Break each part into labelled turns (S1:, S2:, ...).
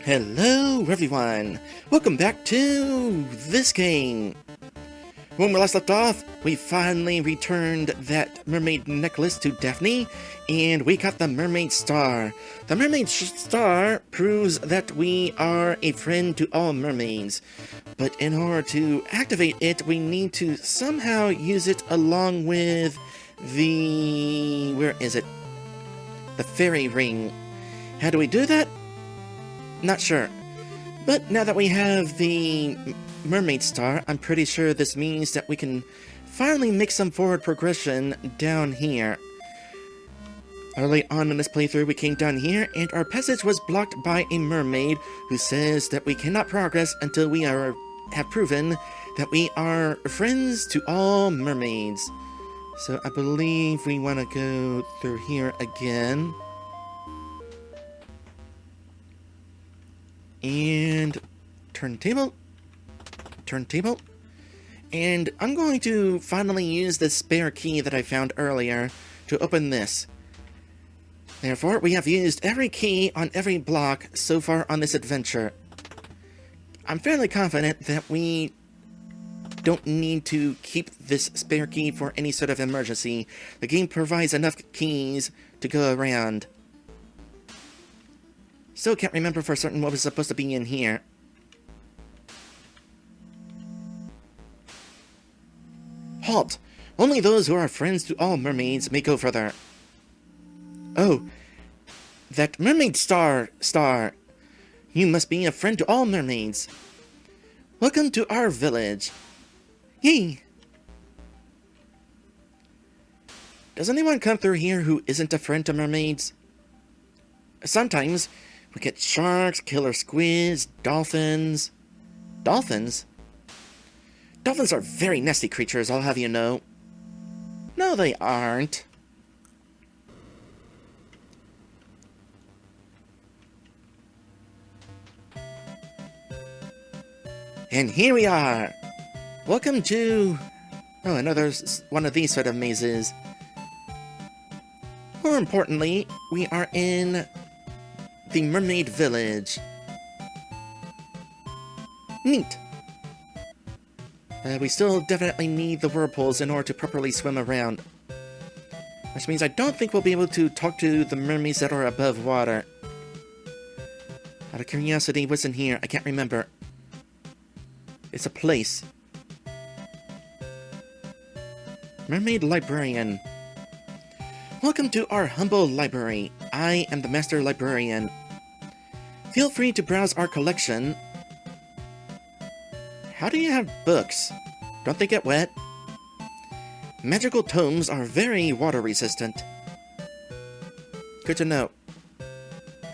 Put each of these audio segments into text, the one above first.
S1: Hello everyone! Welcome back to this game! When we last left off, we finally returned that mermaid necklace to Daphne, and we got the Mermaid Star. The Mermaid Star proves that we are a friend to all mermaids, but in order to activate it, we need to somehow use it along with the... where is it? The fairy ring. How do we do that? Not sure. But now that we have the Mermaid Star, I'm pretty sure this means that we can finally make some forward progression down here. Early on in this playthrough, we came down here, and our passage was blocked by a mermaid who says that we cannot progress until we have proven that we are friends to all mermaids. So I believe we want to go through here again. And turntable, and I'm going to finally use the spare key that I found earlier to open this. Therefore, we have used every key on every block so far on this adventure. I'm fairly confident that we don't need to keep this spare key for any sort of emergency. The game provides enough keys to go around. Still can't remember for certain what was supposed to be in here. Halt! Only those who are friends to all mermaids may go further. Oh, that Mermaid Star! You must be a friend to all mermaids. Welcome to our village. Yay! Does anyone come through here who isn't a friend to mermaids? Sometimes we get sharks, killer squids, dolphins. Dolphins? Dolphins are very nasty creatures, I'll have you know. No, they aren't. And here we are! Welcome to... oh, another one of these sort of mazes. More importantly, we are in the Mermaid Village. Neat. We still definitely need the whirlpools in order to properly swim around. Which means I don't think we'll be able to talk to the mermaids that are above water. Out of curiosity, what's in here? I can't remember. It's a place. Mermaid Librarian. Welcome to our humble library. I am the Master Librarian. Feel free to browse our collection. How do you have books? Don't they get wet? Magical tomes are very water resistant. Good to know.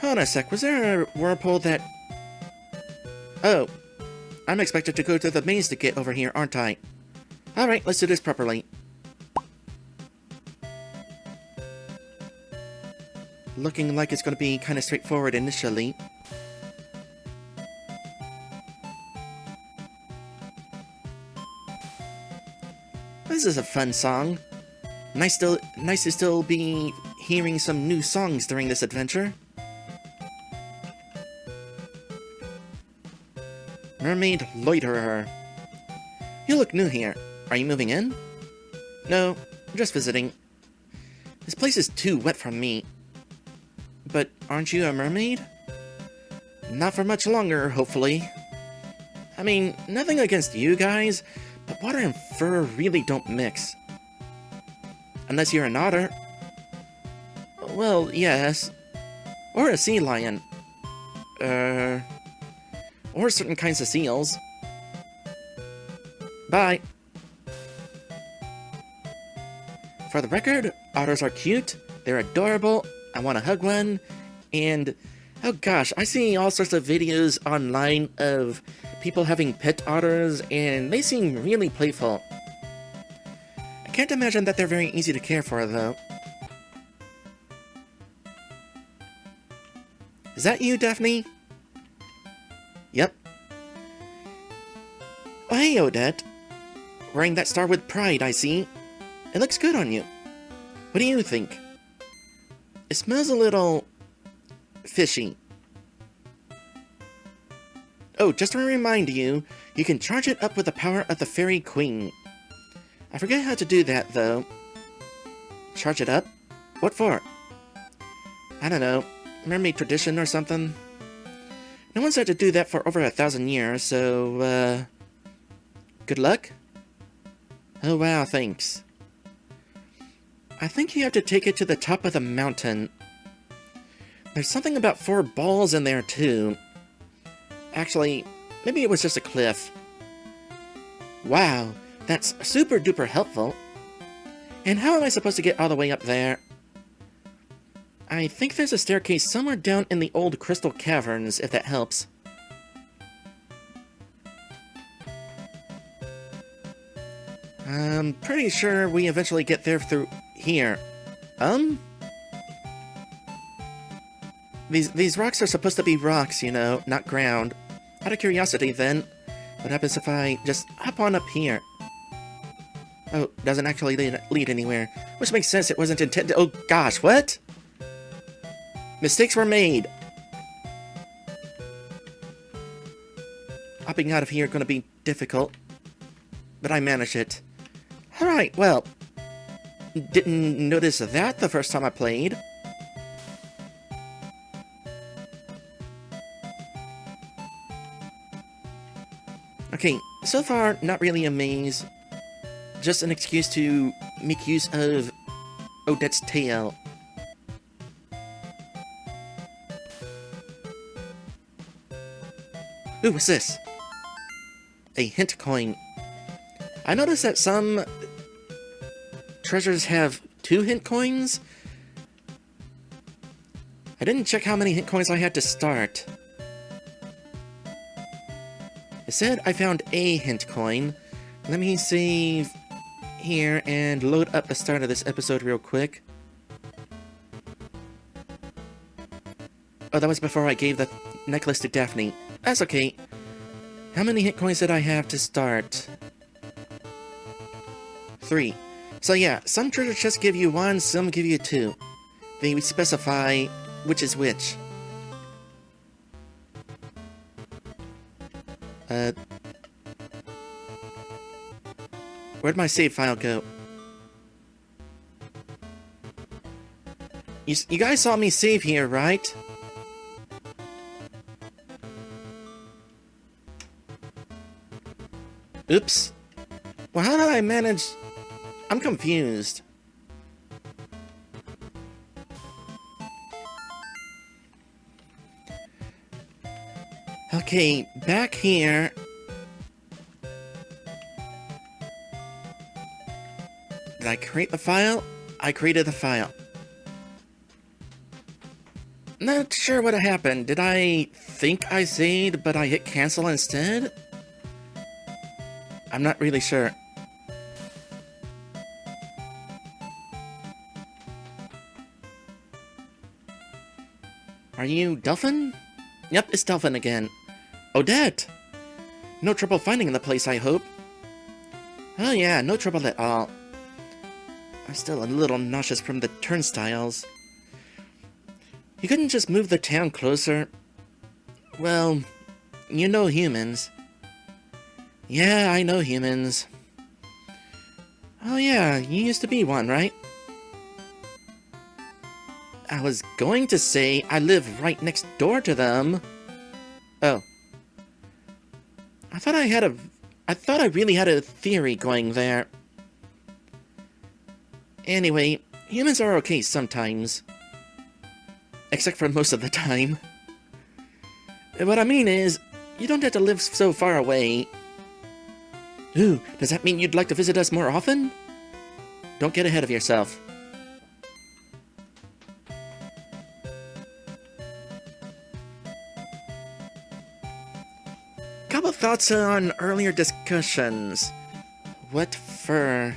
S1: Hold on a sec, was there a whirlpool that... oh, I'm expected to go to the maze to get over here, aren't I? Alright, let's do this properly. Looking like it's going to be kind of straightforward initially. This is a fun song. Nice to still be hearing some new songs during this adventure. Mermaid Loiterer. You look new here. Are you moving in? No, I'm just visiting. This place is too wet for me. But aren't you a mermaid? Not for much longer, hopefully. I mean, nothing against you guys, but water and fur really don't mix. Unless you're an otter. Well, yes. Or a sea lion. Or certain kinds of seals. Bye. For the record, otters are cute, they're adorable, I want to hug one, and oh gosh, I see all sorts of videos online of people having pet otters, and they seem really playful. I can't imagine that they're very easy to care for, though. Is that you, Daphne? Yep. Oh, hey, Odette. Wearing that star with pride, I see. It looks good on you. What do you think? It smells a little... fishy. Oh, just to remind you, you can charge it up with the power of the Fairy Queen. I forget how to do that, though. Charge it up? What for? I don't know. Mermaid tradition or something? No one's had to do that for over 1,000 years, so, good luck? Oh wow, thanks. I think you have to take it to the top of the mountain. There's something about 4 balls in there, too. Actually, maybe it was just a cliff. Wow, that's super duper helpful. And how am I supposed to get all the way up there? I think there's a staircase somewhere down in the old crystal caverns, if that helps. I'm pretty sure we eventually get there through here. These rocks are supposed to be rocks, you know, not ground. Out of curiosity, then, what happens if I just hop on up here? Oh, doesn't actually lead anywhere. Which makes sense, it wasn't intended. Oh gosh, what? Mistakes were made. Hopping out of here gonna be difficult, but I managed it. Alright, well, didn't notice that the first time I played. Okay, so far, not really a maze. Just an excuse to make use of Odette's tail. Ooh, what's this? A hint coin. I noticed that some treasures have 2 hint coins. I didn't check how many hint coins I had to start. It said I found a hint coin. Let me save here and load up the start of this episode real quick. Oh, that was before I gave the necklace to Daphne. That's okay. How many hint coins did I have to start? 3. So yeah, some treasure chests give you 1, some give you 2. They specify which is which. Where'd my save file go? You guys saw me save here, right? Oops. Well, how did I manage... I'm confused. Okay, back here... Did I create the file? I created the file. Not sure what happened. Did I think I saved, but I hit cancel instead? I'm not really sure. Are you Delphin? Yep, it's Delphin again. Odette! No trouble finding the place, I hope. Oh yeah, no trouble at all. I'm still a little nauseous from the turnstiles. You couldn't just move the town closer? Well, you know humans. Yeah, I know humans. Oh yeah, you used to be one, right? I was going to say I live right next door to them. Oh. I thought I really had a theory going there. Anyway, humans are okay sometimes. Except for most of the time. What I mean is, you don't have to live so far away. Ooh, does that mean you'd like to visit us more often? Don't get ahead of yourself. Couple thoughts on earlier discussions. What for?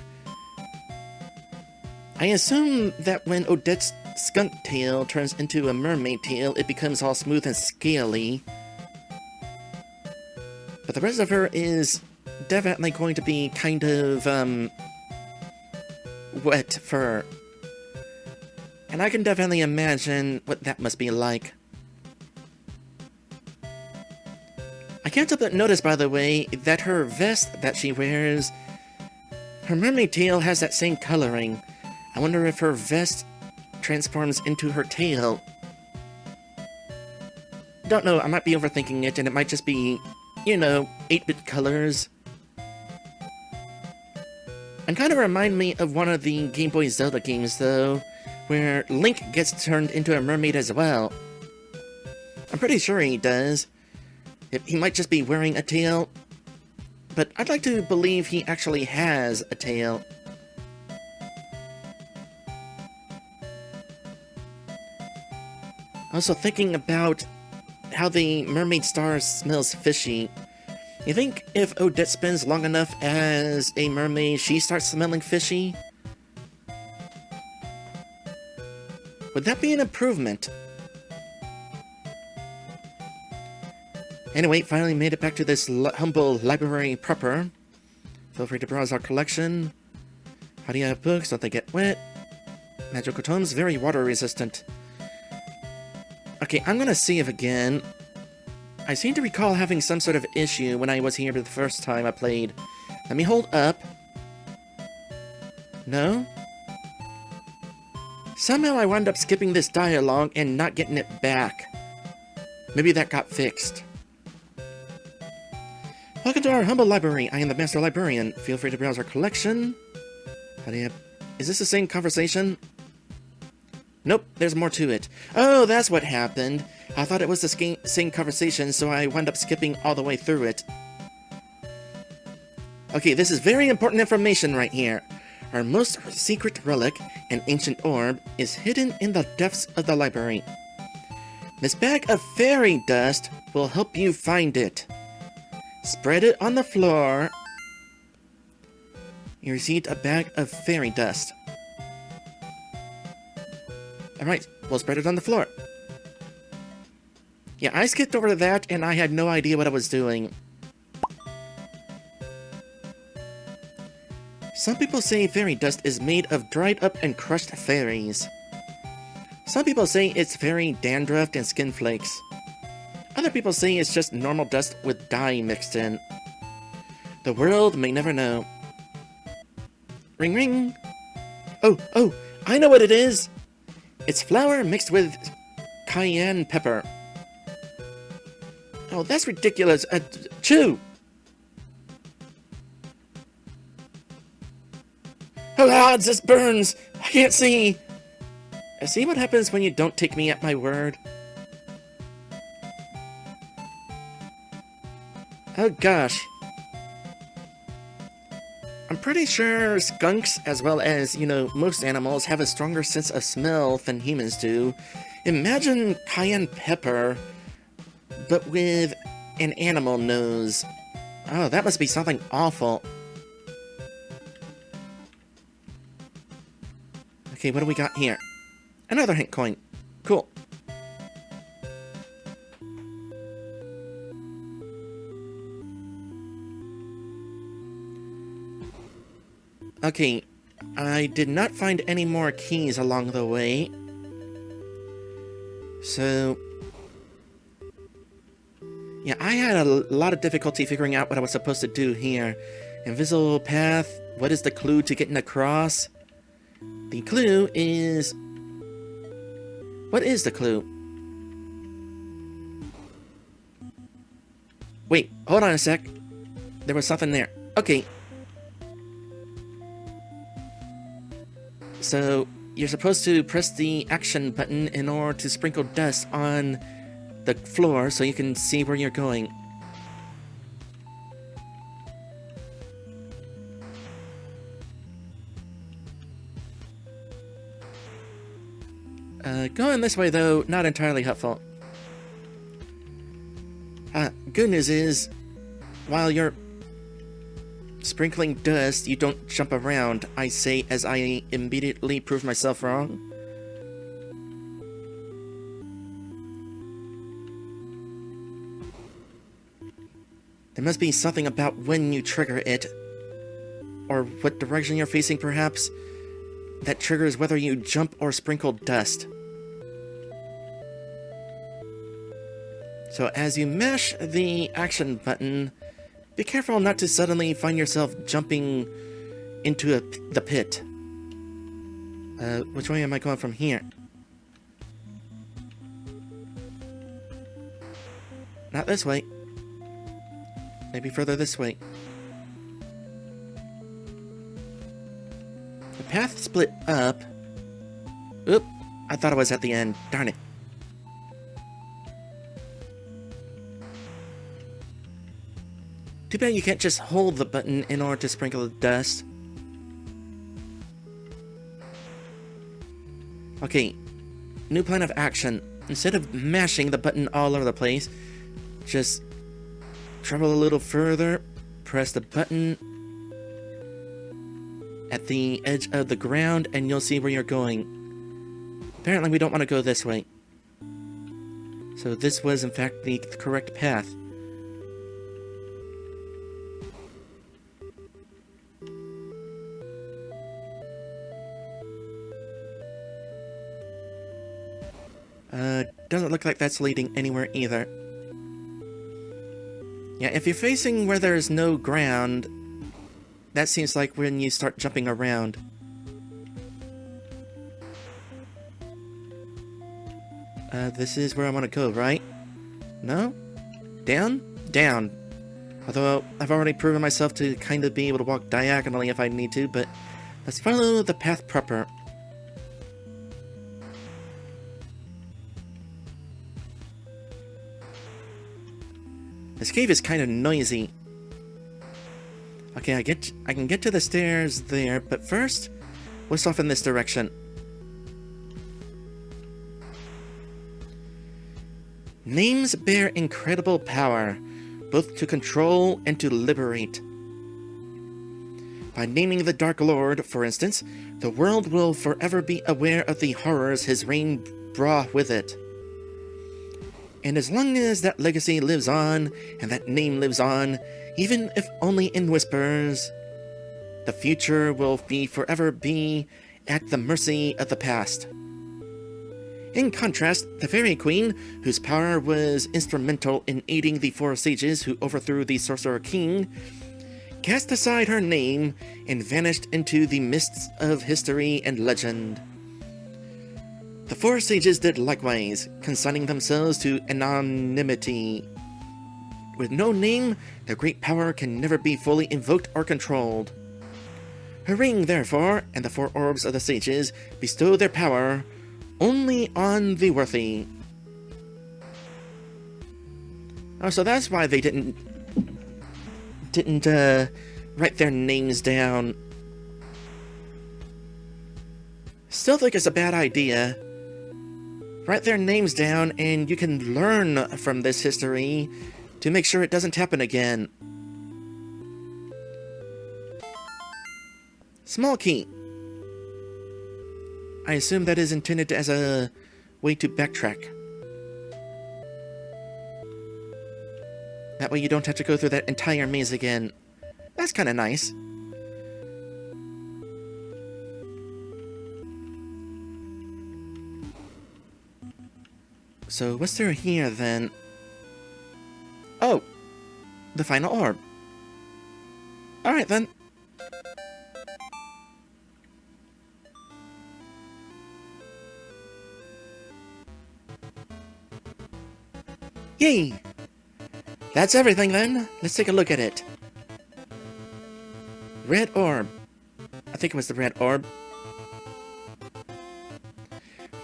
S1: I assume that when Odette's skunk tail turns into a mermaid tail, it becomes all smooth and scaly. But the rest of her is definitely going to be kind of, wet fur. And I can definitely imagine what that must be like. I can't help but notice, by the way, that her vest that she wears, her mermaid tail has that same coloring. I wonder if her vest transforms into her tail. Don't know, I might be overthinking it, and it might just be, you know, 8-bit colors. And kind of remind me of one of the Game Boy Zelda games, though, where Link gets turned into a mermaid as well. I'm pretty sure he does. He might just be wearing a tail, but I'd like to believe he actually has a tail. Also thinking about how the Mermaid Star smells fishy. You think if Odette spends long enough as a mermaid, she starts smelling fishy? Would that be an improvement? Anyway, finally made it back to this humble library proper. Feel free to browse our collection. How do you have books? Don't they get wet? Magical tomes, very water resistant. Okay, I'm gonna save again. I seem to recall having some sort of issue when I was here the first time I played. Let me hold up. No? Somehow I wound up skipping this dialogue and not getting it back. Maybe that got fixed. Welcome to our humble library. I am the Master Librarian. Feel free to browse our collection. Is this the same conversation? Nope, there's more to it. Oh, that's what happened. I thought it was the same conversation, so I wound up skipping all the way through it. Okay, this is very important information right here. Our most secret relic, an ancient orb, is hidden in the depths of the library. This bag of fairy dust will help you find it. Spread it on the floor. You received a bag of fairy dust. Alright, we'll spread it on the floor. Yeah, I skipped over that and I had no idea what I was doing. Some people say fairy dust is made of dried up and crushed fairies. Some people say it's fairy dandruff and skin flakes. Other people say it's just normal dust with dye mixed in. The world may never know. Ring ring! Oh, I know what it is! It's flour mixed with cayenne pepper. Oh, that's ridiculous. Chew! Oh God, this burns! I can't see! See what happens when you don't take me at my word? Oh gosh. I'm pretty sure skunks, as well as, you know, most animals, have a stronger sense of smell than humans do. Imagine cayenne pepper, but with an animal nose. Oh, that must be something awful. Okay, what do we got here? Another hint coin. Cool. Okay, I did not find any more keys along the way. So... yeah, I had a lot of difficulty figuring out what I was supposed to do here. Invisible path, what is the clue to getting across? The clue is... what is the clue? Wait, hold on a sec. There was something there. Okay. So, you're supposed to press the action button in order to sprinkle dust on the floor so you can see where you're going. Going this way, though, not entirely helpful. Good news is, while you're sprinkling dust, you don't jump around, I say as I immediately prove myself wrong. There must be something about when you trigger it, or what direction you're facing perhaps, that triggers whether you jump or sprinkle dust. So as you mash the action button, be careful not to suddenly find yourself jumping into the pit. Which way am I going from here? Not this way. Maybe further this way. The path split up. Oop, I thought I was at the end. Darn it. Too bad you can't just hold the button in order to sprinkle the dust. Okay, new plan of action. Instead of mashing the button all over the place, just travel a little further, press the button at the edge of the ground, and you'll see where you're going. Apparently we don't want to go this way. So this was in fact the correct path. Doesn't look like that's leading anywhere either. Yeah, if you're facing where there's no ground, that seems like when you start jumping around. This is where I want to go, right? No? Down? Down. Although, I've already proven myself to kind of be able to walk diagonally if I need to, but let's follow the path proper. This cave is kind of noisy. Okay, I can get to the stairs there, but first, what's off in this direction? Names bear incredible power, both to control and to liberate. By naming the Dark Lord, for instance, the world will forever be aware of the horrors his reign brought with it. And as long as that legacy lives on, and that name lives on, even if only in whispers, the future will forever be at the mercy of the past. In contrast, the Fairy Queen, whose power was instrumental in aiding the four sages who overthrew the Sorcerer King, cast aside her name and vanished into the mists of history and legend. The four sages did likewise, consigning themselves to anonymity. With no name, their great power can never be fully invoked or controlled. Her ring, therefore, and the four orbs of the sages bestow their power only on the worthy. Oh, so that's why they didn't write their names down. Still think it's a bad idea. Write their names down, and you can learn from this history to make sure it doesn't happen again. Small key. I assume that is intended as a way to backtrack. That way you don't have to go through that entire maze again. That's kind of nice. So what's through here then? Oh, the final orb. Alright then. Yay! That's everything then. Let's take a look at it. Red orb. I think it was the red orb.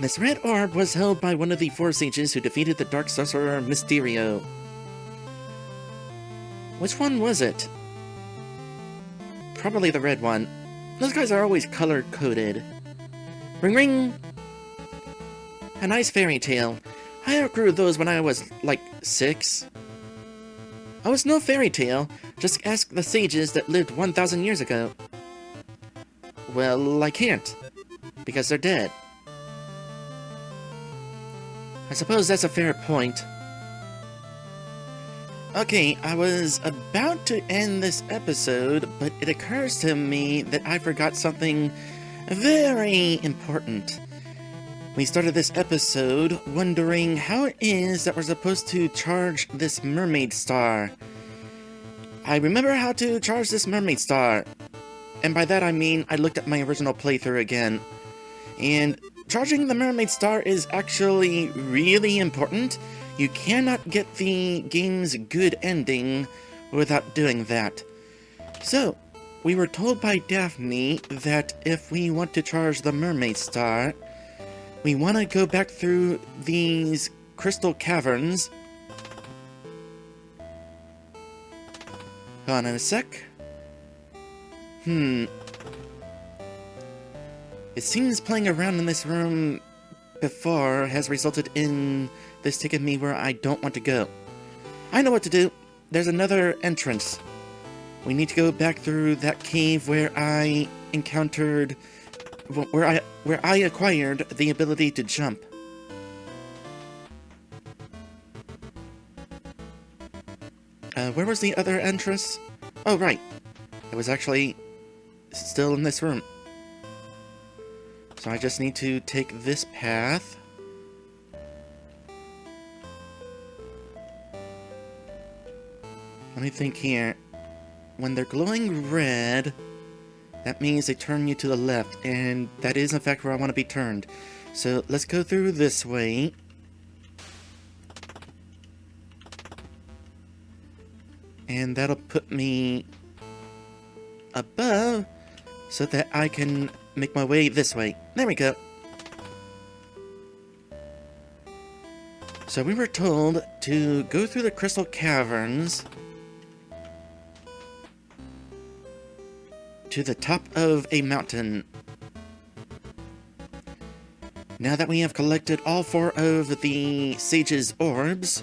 S1: This red orb was held by one of the four sages who defeated the Dark Sorcerer Mysterio. Which one was it? Probably the red one. Those guys are always color-coded. Ring ring! A nice fairy tale. I outgrew those when I was, like, 6. I was no fairy tale. Just ask the sages that lived 1,000 years ago. Well, I can't. Because they're dead. I suppose that's a fair point. Okay, I was about to end this episode, but it occurs to me that I forgot something very important. We started this episode wondering how it is that we're supposed to charge this Mermaid Star. I remember how to charge this Mermaid Star, and by that I mean I looked at my original playthrough again. And charging the Mermaid Star is actually really important. You cannot get the game's good ending without doing that. So, we were told by Daphne that if we want to charge the Mermaid Star, we want to go back through these crystal caverns. Hold on a sec. It seems playing around in this room before has resulted in this taking me where I don't want to go. I know what to do. There's another entrance. We need to go back through that cave where I encountered... where I acquired the ability to jump. Where was the other entrance? Oh, right. It was actually still in this room. So I just need to take this path. Let me think here. When they're glowing red, that means they turn you to the left, and that is in fact where I want to be turned. So let's go through this way. And that'll put me above so that I can make my way this way. There we go. So we were told to go through the crystal caverns to the top of a mountain. Now that we have collected all 4 of the sage's orbs,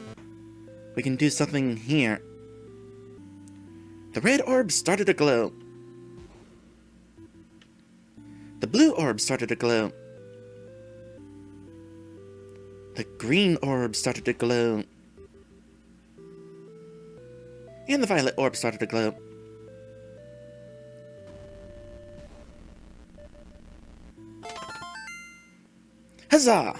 S1: we can do something here. The red orb started to glow. The blue orb started to glow. The green orb started to glow. And the violet orb started to glow. Huzzah!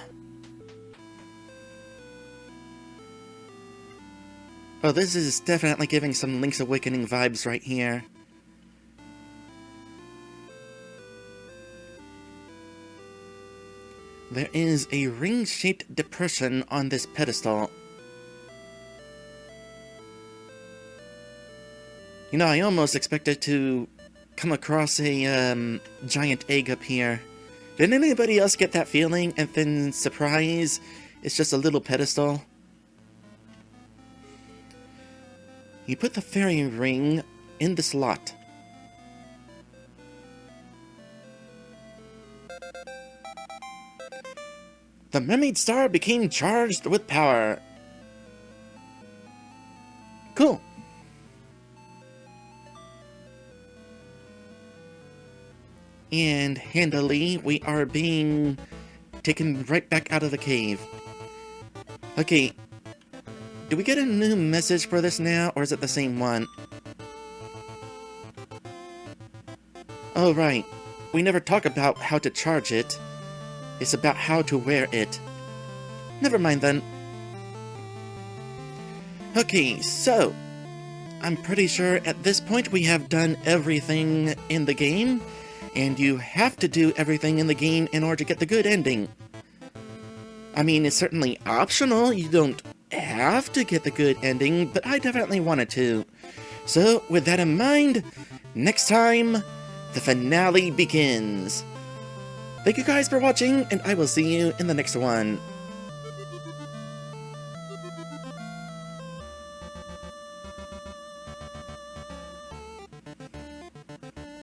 S1: Oh, this is definitely giving some Link's Awakening vibes right here. There is a ring-shaped depression on this pedestal. You know, I almost expected to come across a giant egg up here. Did anybody else get that feeling? And then, surprise, it's just a little pedestal. You put the fairy ring in the slot. The Mermaid Star became charged with power. Cool. And handily, we are being taken right back out of the cave. Okay. Do we get a new message for this now, or is it the same one? Oh, right. We never talk about how to charge it. It's about how to wear it. Never mind then. Okay, so I'm pretty sure at this point we have done everything in the game, and you have to do everything in the game in order to get the good ending. I mean, it's certainly optional, you don't have to get the good ending, but I definitely wanted to. So, with that in mind, next time, the finale begins. Thank you guys for watching, and I will see you in the next one.